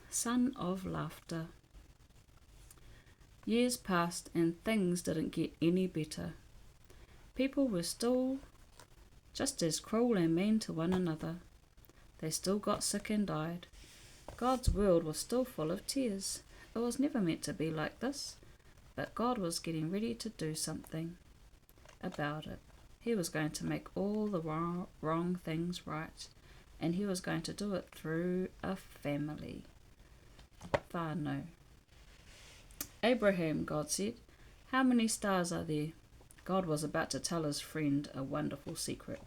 son of laughter. Years passed and things didn't get any better. People were still just as cruel and mean to one another. They still got sick and died. God's world was still full of tears. It was never meant to be like this, but God was getting ready to do something about it. He was going to make all the wrong things right, and he was going to do it through a family. Whānau. Abraham, God said, how many stars are there? God was about to tell his friend a wonderful secret.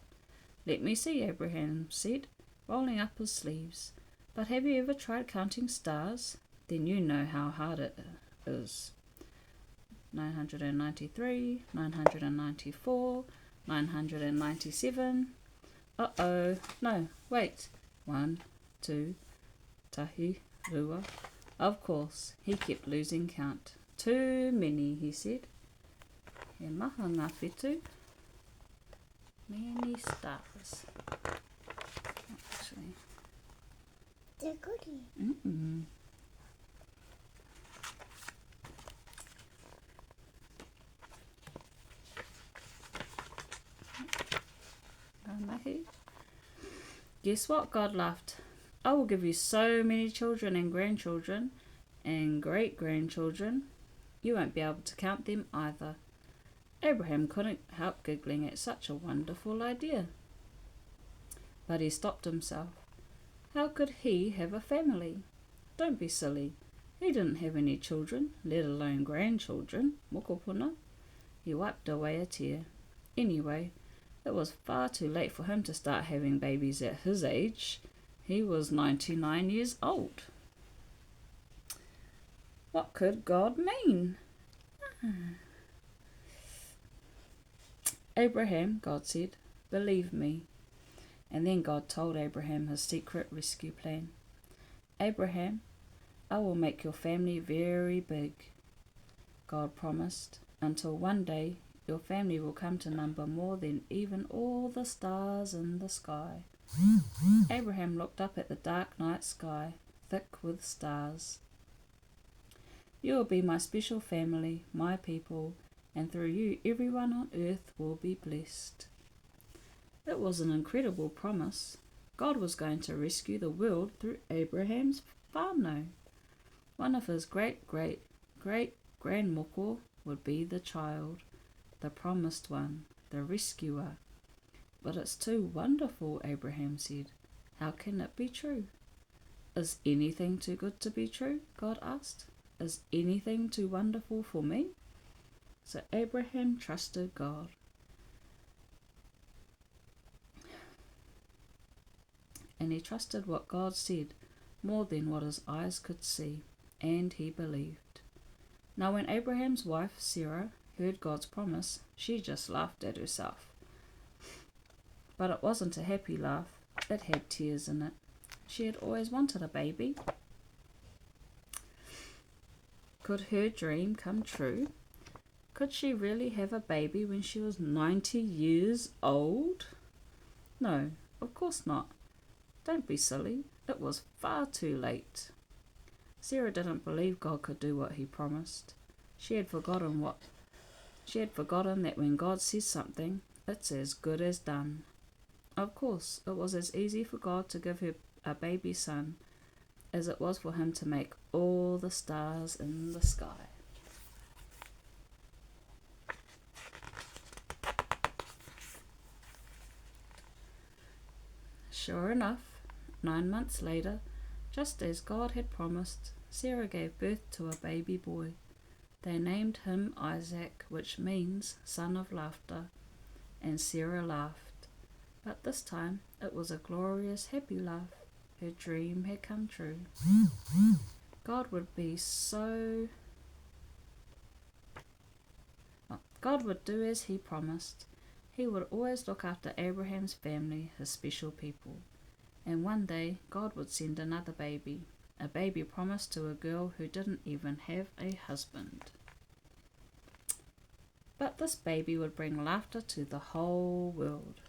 Let me see, Abraham said, rolling up his sleeves. But have you ever tried counting stars? Then you know how hard it is. 993, 994, 997. Uh-oh. No, wait. 1, 2, tahi, rua. Of course, he kept losing count. Too many, he said. He maha ngā whetū. Many stars. Actually. They're goody. Mm-mm. Guess what? God laughed. I will give you so many children and grandchildren and great-grandchildren, you won't be able to count them either. Abraham couldn't help giggling at such a wonderful idea. But he stopped himself. How could he have a family? Don't be silly. He didn't have any children, let alone grandchildren. Mokopuna. He wiped away a tear. Anyway, it was far too late for him to start having babies at his age. He was 99 years old. What could God mean? Abraham, God said, believe me. And then God told Abraham his secret rescue plan. Abraham, I will make your family very big, God promised, until one day your family will come to number more than even all the stars in the sky. Abraham looked up at the dark night sky, thick with stars. You will be my special family, my people, and through you everyone on earth will be blessed. It was an incredible promise. God was going to rescue the world through Abraham's whānau. One of his great-great-great-grandmoko would be the child, the promised one, the rescuer. But it's too wonderful, Abraham said. How can it be true? Is anything too good to be true? God asked. Is anything too wonderful for me? So Abraham trusted God. And he trusted what God said more than what his eyes could see, and he believed. Now when Abraham's wife, Sarah, heard God's promise, she just laughed at herself. But it wasn't a happy laugh. It had tears in it. She had always wanted a baby. Could her dream come true? Could she really have a baby when she was 90 years old? No, of course not. Don't be silly. It was far too late. Sarah didn't believe God could do what he promised. She had forgotten that when God says something, it's as good as done. Of course, it was as easy for God to give her a baby son as it was for him to make all the stars in the sky. Sure enough, 9 months later, just as God had promised, Sarah gave birth to a baby boy. They named him Isaac, which means son of laughter, and Sarah laughed. But this time it was a glorious, happy laugh. Her dream had come true. God would do as he promised. He would always look after Abraham's family, his special people. And one day God would send another baby, a baby promised to a girl who didn't even have a husband. But this baby would bring laughter to the whole world.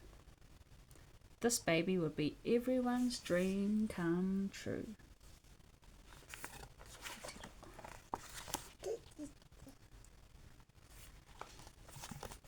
This baby would be everyone's dream come true.